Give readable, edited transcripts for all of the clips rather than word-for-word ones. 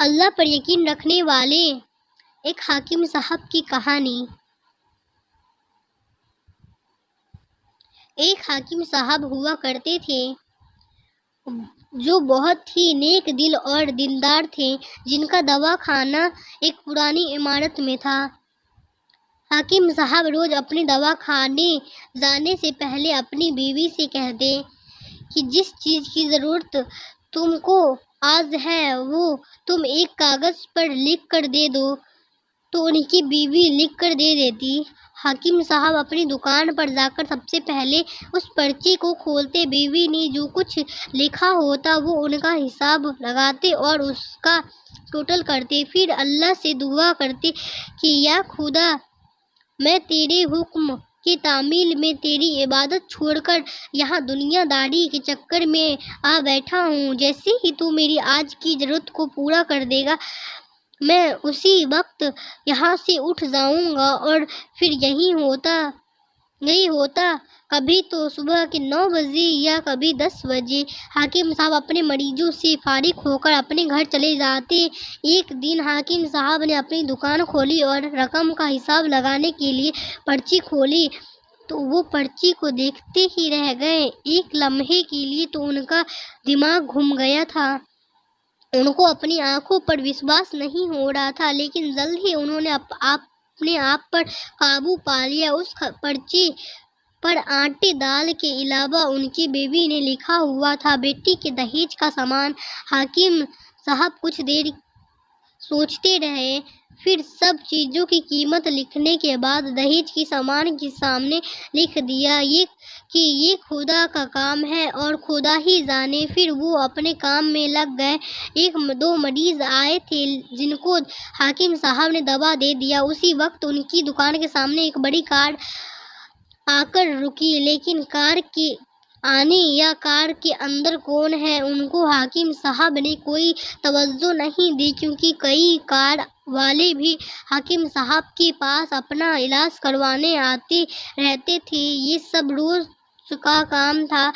اللہ پر یقین رکھنے والے ایک حاکم صاحب کی کہانی۔ ایک حاکم صاحب ہوا کرتے تھے جو بہت ہی نیک دل اور دیندار تھے، جن کا دوا خانہ ایک پرانی عمارت میں تھا۔ حاکم صاحب روز اپنے دوا خانے جانے سے پہلے اپنی بیوی سے کہتے کہ جس چیز کی ضرورت تم کو آج ہے وہ تم ایک کاغذ پر لکھ کر دے دو، تو ان کی بیوی لکھ کر دے دیتی۔ حاکم صاحب اپنی دکان پر جا کر سب سے پہلے اس پرچی کو کھولتے، بیوی نے جو کچھ لکھا ہوتا وہ ان کا حساب لگاتے اور اس کا ٹوٹل کرتے، پھر اللہ سے دعا کرتے کہ یا خدا، میں تیرے حکم کی تعمیل میں تیری عبادت چھوڑ کر یہاں دنیا داری کے چکر میں آ بیٹھا ہوں، جیسے ہی تو میری آج کی ضرورت کو پورا کر دے گا میں اسی وقت یہاں سے اٹھ جاؤں گا اور پھر یہی ہوتا کبھی تو صبح کے 9 بجے یا کبھی 10 بجے۔ حاکم صاحب اپنے مریضوں سے فارغ ہو کر اپنے گھر چلے جاتے۔ ایک دن حاکم صاحب نے اپنی دکان کھولی اور رقم کا حساب لگانے کے لیے پرچی کھولی تو وہ پرچی کو دیکھتے ہی رہ گئے۔ ایک لمحے کے لیے تو ان کا دماغ گھوم گیا تھا، ان کو اپنی آنکھوں پر وشواس نہیں ہو رہا تھا، لیکن جلد ہی انہوں نے اپنے آپ پر قابو پا لیا۔ اس پرچی پر آٹے دال کے علاوہ ان کی بیوی نے لکھا ہوا تھا بیٹی کے دہیج کا سامان۔ حاکم صاحب کچھ دیر سوچتے رہے، پھر سب چیزوں کی قیمت لکھنے کے بعد دہیج کے سامان کے سامنے لکھ دیا کہ یہ خدا کا کام ہے اور خدا ہی جانے۔ پھر وہ اپنے کام میں لگ گئے۔ 1-2 مریض آئے تھے جن کو حاکم صاحب نے دوا دے دیا۔ اسی وقت ان کی دکان کے سامنے ایک بڑی کار آ کر رکی، لیکن کار کے آنے یا کار کے اندر کون ہے ان کو حاکم صاحب نے کوئی توجہ نہیں دی، کیونکہ کئی کار والے بھی حاکم صاحب کے پاس اپنا علاج کروانے آتے رہتے تھے۔ یہ سب روز کا کام تھا۔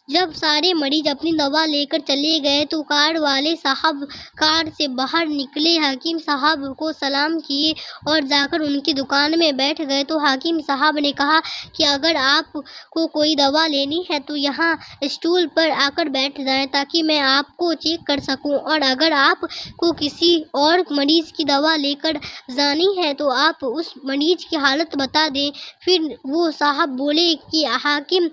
جب سارے مریض اپنی دوا لے کر چلے گئے تو کار والے صاحب کار سے باہر نکلے، حاکم صاحب کو سلام کیے اور جا کر ان کی دکان میں بیٹھ گئے۔ تو حاکم صاحب نے کہا کہ اگر آپ کو کوئی دوا لینی ہے تو یہاں اسٹول پر آ کر بیٹھ جائیں تاکہ میں آپ کو چیک کر سکوں، اور اگر آپ کو کسی اور مریض کی دوا لے کر جانی ہے تو آپ اس مریض کی حالت بتا دیں۔ پھر وہ صاحب بولے کہ حاکم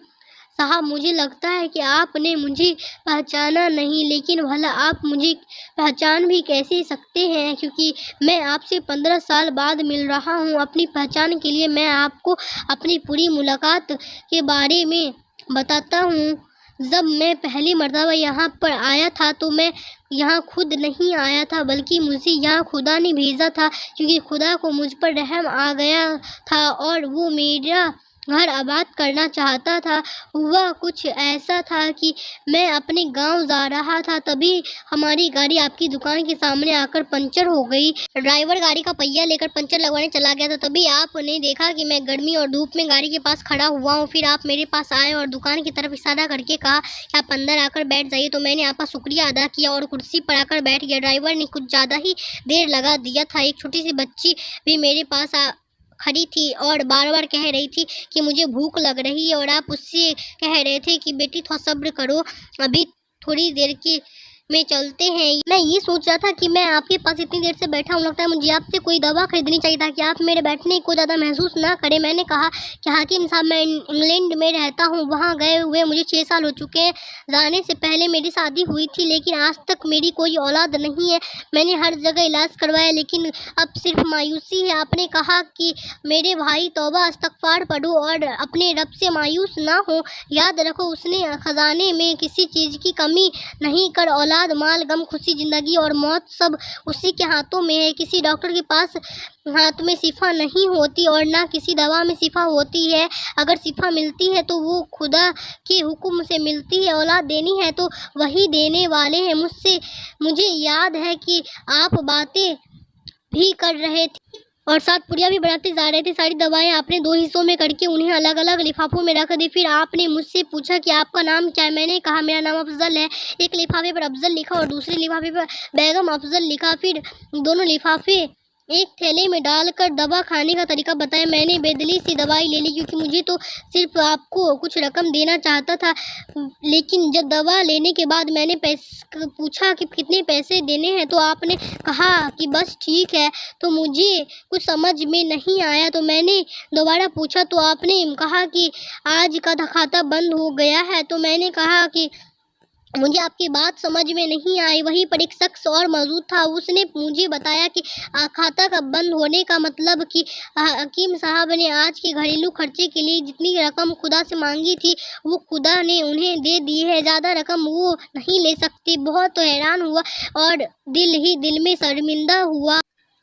صاحب، مجھے لگتا ہے کہ آپ نے مجھے پہچانا نہیں، لیکن بھلا آپ مجھے پہچان بھی کیسے سکتے ہیں، کیونکہ میں آپ سے 15 سال بعد مل رہا ہوں۔ اپنی پہچان کے لیے میں آپ کو اپنی پوری ملاقات کے بارے میں بتاتا ہوں۔ جب میں پہلی مرتبہ یہاں پر آیا تھا تو میں یہاں خود نہیں آیا تھا، بلکہ مجھے یہاں خدا نے بھیجا تھا، کیونکہ خدا کو مجھ پر رحم آ گیا تھا اور وہ میرا گھر آباد کرنا چاہتا تھا۔ ہوا کچھ ایسا تھا کہ میں اپنے گاؤں جا رہا تھا، تبھی ہماری گاڑی آپ کی دکان کے سامنے آ کر پنچر ہو گئی۔ ڈرائیور گاڑی کا پہیہ لے کر پنچر لگوانے چلا گیا تھا، تبھی آپ نے دیکھا کہ میں گرمی اور دھوپ میں گاڑی کے پاس کھڑا ہوا ہوں۔ پھر آپ میرے پاس آئے اور دکان کی طرف اشارہ کر کے کہا کہ آپ اندر آ کر بیٹھ جائیے، تو میں نے آپ کا شکریہ ادا کیا اور کرسی پر آ کر بیٹھ گیا۔ ڈرائیور نے کچھ زیادہ ہی دیر لگا دیا تھا۔ ایک چھوٹی سی بچی بھی میرے پاس کھڑی تھی اور بار بار کہہ رہی تھی کہ مجھے بھوک لگ رہی ہے، اور آپ اس سے کہہ رہے تھے کہ بیٹی تھوڑا صبر کرو، ابھی تھوڑی دیر میں چلتے ہیں۔ میں یہ سوچ رہا تھا کہ میں آپ کے پاس اتنی دیر سے بیٹھا ہوں، لگتا ہے مجھے آپ سے کوئی دوا خریدنی چاہیے تاکہ آپ میرے بیٹھنے کو زیادہ محسوس نہ کریں۔ میں نے کہا کہ حاکم صاحب، میں انگلینڈ میں رہتا ہوں، وہاں گئے ہوئے مجھے 6 سال ہو چکے ہیں۔ جانے سے پہلے میری شادی ہوئی تھی، لیکن آج تک میری کوئی اولاد نہیں ہے۔ میں نے ہر جگہ علاج کروایا، لیکن اب صرف مایوسی ہے۔ آپ نے کہا کہ میرے بھائی توبہ استغفار پڑھو اور اپنے رب سے مایوس نہ ہو۔ یاد رکھو، اس نے خزانے میں کسی چیز کی کمی نہیں کر اولاد، مال، غم، خوشی، زندگی اور موت سب اسی کے ہاتھوں میں ہے۔ کسی ڈاکٹر کے پاس ہاتھ میں شفا نہیں ہوتی اور نہ کسی دوا میں شفا ہوتی ہے۔ اگر شفا ملتی ہے تو وہ خدا کے حکم سے ملتی ہے، اولاد دینی ہے تو وہی دینے والے ہیں۔ مجھے یاد ہے کہ آپ باتیں بھی کر رہے تھے और 7 पुड़िया भी बनाते जा रहे थे। सारी दवाएं आपने 2 हिस्सों में करके उन्हें अलग अलग लिफाफों में रख दी। फिर आपने मुझसे पूछा कि आपका नाम क्या है। मैंने कहा मेरा नाम अफजल है। एक लिफाफे पर अफजल लिखा और दूसरे लिफाफे पर बेगम अफजल लिखा। फिर दोनों लिफाफे एक थैले में डालकर दवा खाने का तरीका बताया। मैंने बेदली सी दवाई ले ली क्योंकि मुझे तो सिर्फ आपको कुछ रकम देना चाहता था, लेकिन जब दवा लेने के बाद मैंने पूछा कि कितने पैसे देने हैं तो आपने कहा कि बस ठीक है। तो मुझे कुछ समझ में नहीं आया तो मैंने दोबारा पूछा तो आपने कहा कि आज का खाता बंद हो गया है। तो मैंने कहा कि मुझे आपकी बात समझ में नहीं आई। वहीं पर एक शख्स और मौजूद था। उसने मुझे बताया कि खाता का बंद होने का मतलब कि हकीम साहब ने आज के घरेलू खर्चे के लिए जितनी रकम खुदा से मांगी थी वो खुदा ने उन्हें दे दी है। ज़्यादा रकम वो नहीं ले सकते। बहुत तो हैरान हुआ और दिल ही दिल में शर्मिंदा हुआ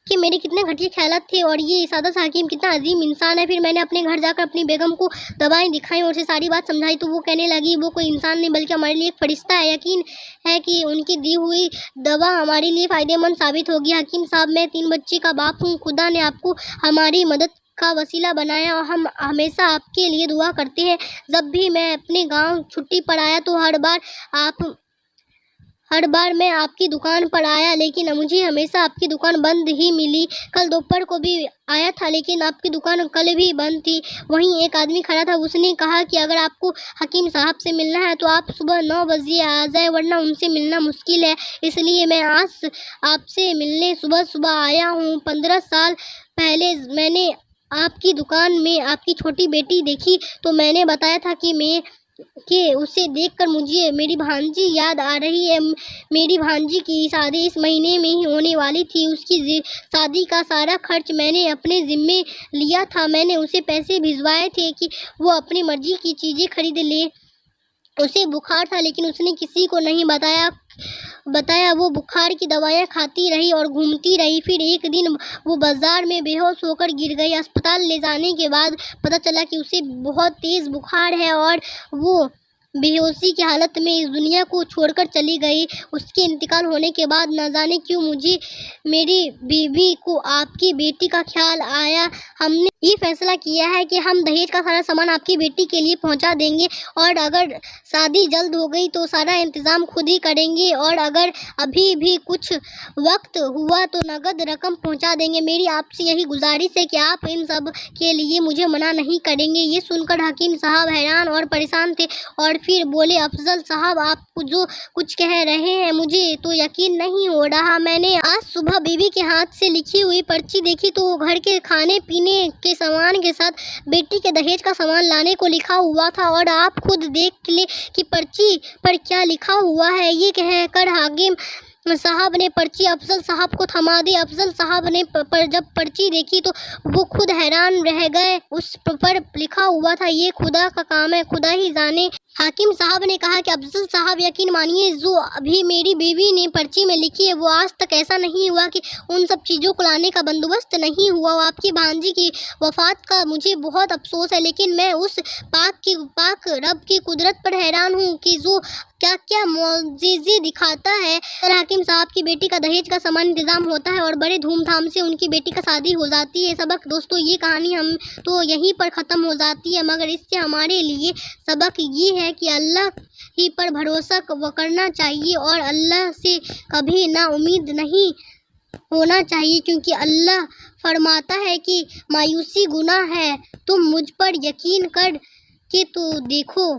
कि मेरे कितने घटिया ख्यालात थे और ये सादा सा हकीम कितना अजीम इंसान है। फिर मैंने अपने घर जाकर अपनी बेगम को दवाएं दिखाई और उसे सारी बात समझाई तो वो कहने लगी वो कोई इंसान नहीं बल्कि हमारे लिए एक फरिश्ता है। यकीन है कि उनकी दी हुई दवा हमारे लिए फ़ायदेमंद साबित होगी। हकीम साहब, मैं 3 बच्चे का बाप हूँ। खुदा ने आपको हमारी मदद का वसीला बनाया और हम हमेशा आपके लिए दुआ करते हैं। जब भी मैं अपने गाँव छुट्टी पर आया तो हर बार मैं आपकी दुकान पर आया, लेकिन मुझे हमेशा आपकी दुकान बंद ही मिली। कल दोपहर को भी आया था लेकिन आपकी दुकान कल भी बंद थी। वहीं एक आदमी खड़ा था। उसने कहा कि अगर आपको हकीम साहब से मिलना है तो आप सुबह 9 बजे आ जाए, वरना उनसे मिलना मुश्किल है। इसलिए मैं आज आपसे मिलने सुबह सुबह आया हूँ। 15 साल पहले मैंने आपकी दुकान में आपकी छोटी बेटी देखी तो मैंने बताया था कि उसे देखकर मुझे मेरी भांजी याद आ रही है। मेरी भांजी की शादी इस महीने में ही होने वाली थी। उसकी शादी का सारा खर्च मैंने अपने ज़िम्मे लिया था। मैंने उसे पैसे भिजवाए थे कि वो अपनी मर्जी की चीज़ें खरीद ले। उसे बुखार था लेकिन उसने किसी को नहीं बताया। वो बुखार की दवाइयाँ खाती रही और घूमती रही। फिर एक दिन वो बाजार में बेहोश होकर गिर गई। अस्पताल ले जाने के बाद पता चला कि उसे बहुत तेज़ बुखार है और वो बेहोशी की हालत में इस दुनिया को छोड़कर चली गई। उसके इंतकाल होने के बाद न जाने क्यों मुझे मेरी बीवी को आपकी बेटी का ख्याल आया। हमने ये फैसला किया है कि हम दहेज का सारा सामान आपकी बेटी के लिए पहुंचा देंगे और अगर शादी जल्द हो गई तो सारा इंतज़ाम खुद ही करेंगे और अगर अभी भी कुछ वक्त हुआ तो नगद रकम पहुंचा देंगे। मेरी आपसे यही गुजारिश है कि आप इन सब के लिए मुझे मना नहीं करेंगे। ये सुनकर हकीम साहब हैरान और परेशान थे और फिर बोले, अफजल साहब, आप जो कुछ कह रहे हैं मुझे तो यकीन नहीं हो रहा। मैंने आज सुबह बीवी के हाथ से लिखी हुई पर्ची देखी तो घर के खाने पीने के सामान के साथ बेटी के दहेज का सामान लाने को लिखा हुआ था और आप खुद देख ले कि पर्ची पर क्या लिखा हुआ है। ये कहकर हाकिम साहब ने पर्ची अफजल साहब को थमा दी। अफजल साहब ने जब पर्ची देखी तो वो खुद हैरान रह गए। उस पर लिखा हुआ था, ये खुदा का काम है, खुदा ही जाने। हाकिम साहब ने कहा कि अफजल साहब, यकीन मानिए जो अभी मेरी बीवी ने पर्ची में लिखी है वो आज तक ऐसा नहीं हुआ कि उन सब चीज़ों को लाने का बंदोबस्त नहीं हुआ। आपकी भांजी की वफ़ात का मुझे बहुत अफसोस है, लेकिन मैं उस पाक रब की कुदरत पर हैरान हूँ कि जो क्या क्या मौजिज़े दिखाता है। हाकिम साहब की बेटी का दहेज का सामान इंतज़ाम होता है और बड़े धूमधाम से उनकी बेटी का शादी हो जाती है। सबक दोस्तों, ये कहानी हम तो यहीं पर ख़त्म हो जाती है, मगर इससे हमारे लिए सबक ये है कि अल्लाह ही पर भरोसा करना चाहिए और अल्लाह से कभी ना उम्मीद नहीं होना चाहिए, क्योंकि अल्लाह फरमाता है कि मायूसी गुनाह है। तुम मुझ पर यकीन कर के तो देखो।